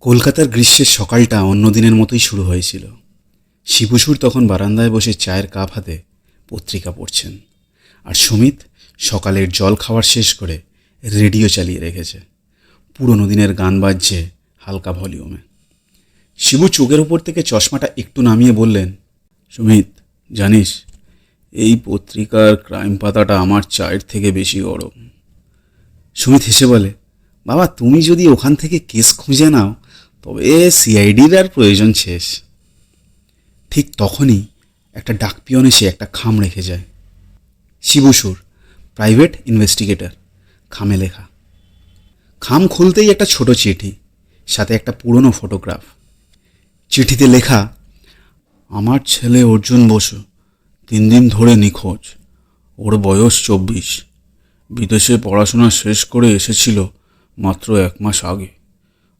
কলকাতার গ্রীষ্মের সকালটা অন্য দিনের মতোই শুরু হয়েছিল। শিবুসুর তখন বারান্দায় বসে চায়ের কাপ হাতে পত্রিকা পড়ছেন, আর সুমিত সকালের জল খাওয়ার শেষ করে রেডিও চালিয়ে রেখেছে। পুরনো দিনের গান বাজছে হালকা ভলিউমে। শিবু চোখের উপর থেকে চশমাটা একটু নামিয়ে বললেন, সুমিত, জানিস এই পত্রিকার ক্রাইম পাতাটা আমার চায়ের থেকে বেশি গরম। সুমিত হেসে বলে, বাবা, তুমি যদি ওখান থেকে কেস খুঁজে নাও তবে সিআইডির আর প্রয়োজন শেষ। ঠিক তখনই একটা ডাকপিয়ন এসে একটা খাম রেখে যায়। শিবুসুর, প্রাইভেট ইনভেস্টিগেটর, খামে লেখা। খাম খুলতেই একটা ছোট চিঠি, সাথে একটা পুরনো ফটোগ্রাফ। চিঠিতে লেখা, আমার ছেলে অর্জুন বসু 3 দিন ধরে নিখোঁজ। ওর বয়স 24। বিদেশে পড়াশোনা শেষ করে এসেছিল মাত্র 1 মাস আগে।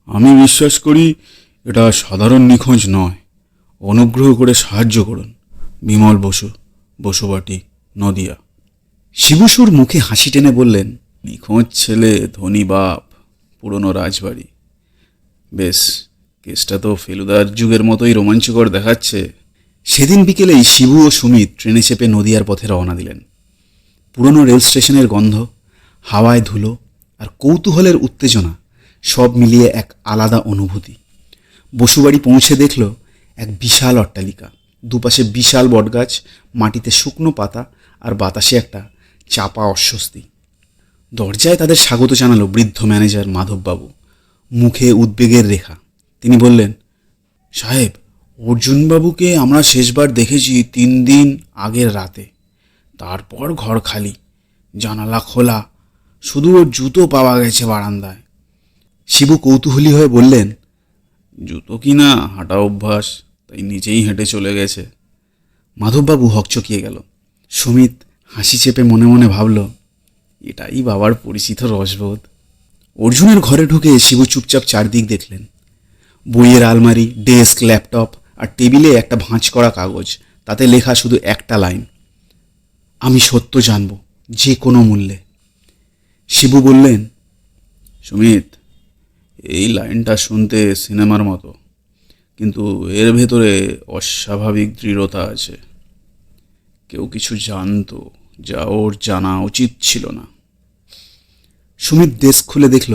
আমি বিশ্বাস করি এটা সাধারণ নিখোঁজ নয়। অনুগ্রহ করে সাহায্য করুন। বিমল বসু, বসুবাটি, নদিয়া। শিবুসুর মুখে হাসি টেনে বললেন, নিখোঁজ ছেলে, ধনী বাপ, পুরনো রাজবাড়ি। বেশ, কেসটা তো ফেলুদার যুগের মতোই রোমাঞ্চকর দেখাচ্ছে। সেদিন বিকেলেই শিবু ও সুমিত ট্রেনে চেপে নদিয়ার পথে রওনা দিলেন। পুরনো রেল স্টেশনের গন্ধ, হাওয়ায় ধুলো আর কৌতূহলের উত্তেজনা সব মিলিয়ে এক আলাদা অনুভূতি। বসুবাড়ি পৌঁছে দেখল এক বিশাল অট্টালিকা, দুপাশে বিশাল বটগাছ, মাটিতে শুকনো পাতা আর বাতাসে একটা চাপা অস্বস্তি। দরজায় তাদের স্বাগত জানালো বৃদ্ধ ম্যানেজার মাধববাবু, মুখে উদ্বেগের রেখা। তিনি বললেন, সাহেব, অর্জুনবাবুকে আমরা শেষবার দেখেছি 3 দিন আগের রাতে। তারপর ঘর খালি, জানালা খোলা, শুধু ওর জুতো পাওয়া গেছে বারান্দায়। শিবু কৌতূহলী হয়ে বললেন, জুতো কিনা হাঁটা অভ্যাস, তাই নিজেই হেঁটে চলে গেছে। মাধববাবু হকচকিয়ে গেল। সুমিত হাসি চেপে মনে মনে ভাবল, এটাই বাবার পরিচিত রসবোধ। অর্জুনের ঘরে ঢুকে শিবু চুপচাপ চারদিক দেখলেন। বইয়ের আলমারি, ডেস্ক, ল্যাপটপ আর টেবিলে একটা ভাঁজ করা কাগজ। তাতে লেখা শুধু একটা লাইন, আমি সত্য জানব, যে কোনো মূল্যে। শিবু বললেন, সুমিত, এই লাইনটা শুনতে সিনেমার মতো, কিন্তু এর ভেতরে অস্বাভাবিক দৃঢ়তা আছে। কেউ কিছু জানতো যা ওর জানা উচিত ছিল না। সুমিত ডেস্ক খুলে দেখল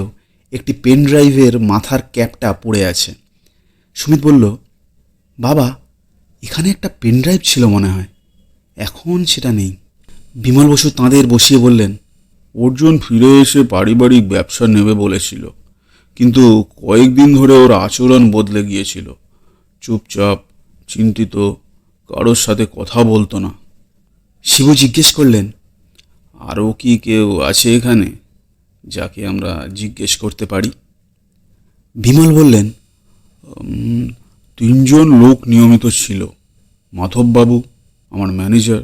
একটি পেন ড্রাইভের মাথার ক্যাপটা পড়ে আছে। সুমিত বলল, বাবা, এখানে একটা পেন ড্রাইভ ছিল মনে হয়, এখন সেটা নেই। বিমল বসু তাঁদের বসিয়ে বললেন, অর্জুন ফিরে এসে পারিবারিক ব্যবসা নেবে বলেছিল, কিন্তু কয়েকদিন ধরে ওর আচরণ বদলে গিয়েছিল। চুপচাপ, চিন্তিত, কারোর সাথে কথা বলতো না। শিবু জিজ্ঞেস করলেন, আরও কি কেউ আছে এখানে যাকে আমরা জিজ্ঞেস করতে পারি? বিমল বললেন, 3 জন লোক নিয়মিত ছিল। মাধববাবু, আমার ম্যানেজার,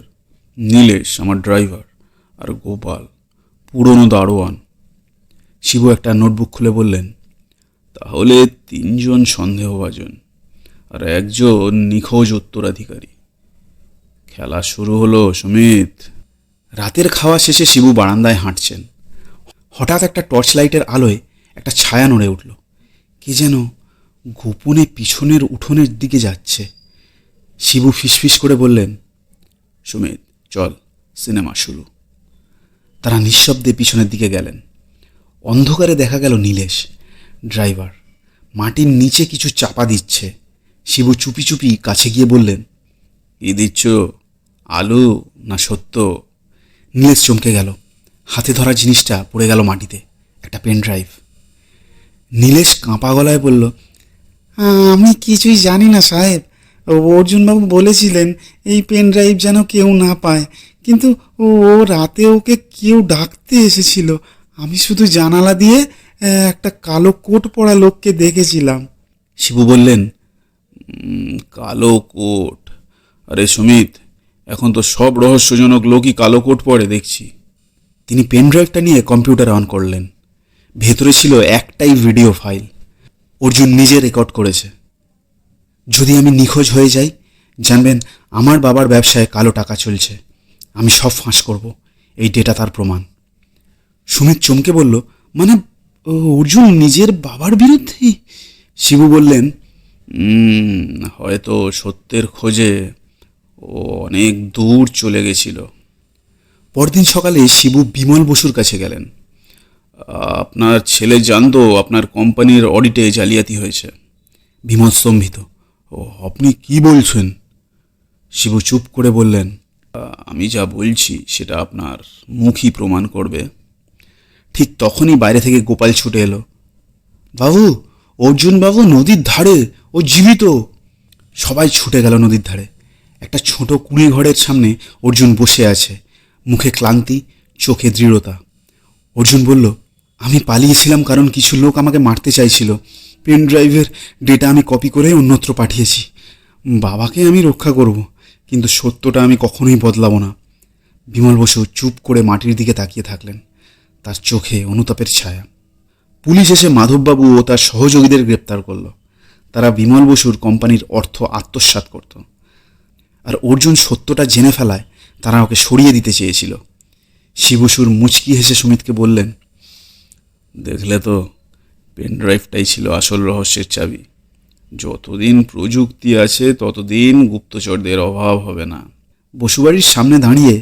নীলেশ, আমার ড্রাইভার, আর গোপাল, পুরনো দারোয়ান। শিবু একটা নোটবুক খুলে বললেন, তাহলে 3 জন সন্দেহভাজন আর 1 জন নিখোঁজ উত্তরাধিকারী। খেলা শুরু হলো সুমিত। রাতের খাওয়া শেষে শিবু বারান্দায় হাঁটছেন। হঠাৎ একটা টর্চ লাইটের আলোয় একটা ছায়া নড়ে উঠল। কে যেন গোপনে পিছনের উঠোনের দিকে যাচ্ছে। শিবু ফিসফিস করে বললেন, সুমিত, চল, সিনেমা শুরু। তারা নিঃশব্দে পিছনের দিকে গেলেন। অন্ধকারে দেখা গেল নীলেশ, ড্রাইভার, মাটির নিচে কিছু চাপা দিচ্ছে। শিবু চুপি চুপি কাছে গিয়ে বললেন, কি দিচ্ছ, আলু না সত্য? নীলেশ চমকে গেল। হাতে ধরা জিনিসটা পড়ে গেল মাটিতে, একটা পেন ড্রাইভ। নীলেশ কাঁপা গলায় বলল, আমি কিছুই জানি না সাহেব। অর্জুনবাবু বলেছিলেন এই পেন ড্রাইভ যেন কেউ না পায়, কিন্তু ও রাতে ওকে কেউ ডাকতে এসেছিল। আমি শুধু জানালা দিয়ে একটা কালো কোট পরা লোককে দেখেছিলাম। শিবু বললেন, কালো কোট? আরে সুমিত, এখন তো সব রহস্যজনক লোকই কালো কোট পরে দেখছি। তিনি পেন ড্রাইভটা নিয়ে কম্পিউটার অন করলেন। ভেতরে ছিল একটাই ভিডিও ফাইল। অর্জুন নিজে রেকর্ড করেছে, যদি আমি নিখোঁজ হয়ে যাই, জানবেন আমার বাবার ব্যবসায় কালো টাকা চলছে। আমি সব ফাঁস করব, এই ডেটা তার প্রমাণ। সুমিত চমকে বলল, মানে অর্জুন নিজের বাবার বিরুদ্ধেই? শিবু বললেন, হয়তো সত্যের খোঁজে ও অনেক দূর চলে গেছিল। পরদিন সকালে শিবু বিমল বসুর কাছে গেলেন। আপনার ছেলে জানতো আপনার কোম্পানির অডিটে জালিয়াতি হয়েছে। বিমল স্তম্ভিত। ও, আপনি কি বলছেন? শিবু চুপ করে বললেন, আমি যা বলছি সেটা আপনার মুখই প্রমাণ করবে। ঠিক তখনই বাইরে থেকে গোপাল ছুটে এলো। বাবু, অর্জুন বাবু নদীর ধারে, ও জীবিত। সবাই ছুটে গেল নদীর ধারে। একটা ছোট কুঁড়ে ঘরের সামনে অর্জুন বসে আছে, মুখে ক্লান্তি, চোখে দৃঢ়তা। অর্জুন বলল, আমি পালিয়েছিলাম কারণ কিছু লোক আমাকে মারতে চাইছিল। পেন ড্রাইভের ডেটা আমি কপি করে অন্যত্র পাঠিয়েছি। বাবাকে আমি রক্ষা করব, কিন্তু সত্যটা আমি কখনোই বদলাবো না। বিমল বসু চুপ করে মাটির দিকে তাকিয়ে থাকলেন, তার চোখে অনুতাপের ছায়া। পুলিশ এসে মাধববাবু ও তার সহযোগীদের গ্রেপ্তার করল। তারা বিমল বসুর কোম্পানির অর্থ আত্মসাৎ করত, আর অর্জুন সত্যটা জেনে ফেলায় তারা ওকে সরিয়ে দিতে চেয়েছিল। শিবসুর মুচকি হেসে সুমিতকে বললেন, দেখলে তো, পেনড্রাইভটাই ছিল আসল রহস্যের চাবি। যতদিন প্রযুক্তি আছে ততদিন গুপ্তচরদের অভাব হবে না। বসুবাড়ির সামনে দাঁড়িয়ে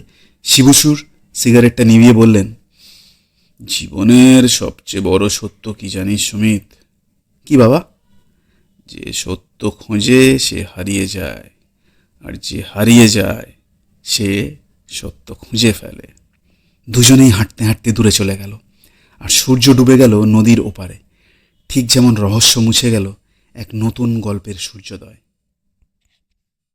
শিবসুর সিগারেটটা নিভিয়ে বললেন, জীবনের সবচেয়ে বড় সত্য কি জানিস সুমিত? কি বাবা? যে সত্য খোঁজে সে হারিয়ে যায়, আর যে হারিয়ে যায় সে সত্য খুঁজে ফেলে। দুজনেই হাঁটতে হাঁটতে দূরে চলে গেল, আর সূর্য ডুবে গেল নদীর ওপারে, ঠিক যেমন রহস্য মুছে গেল এক নতুন গল্পের সূর্যোদয়।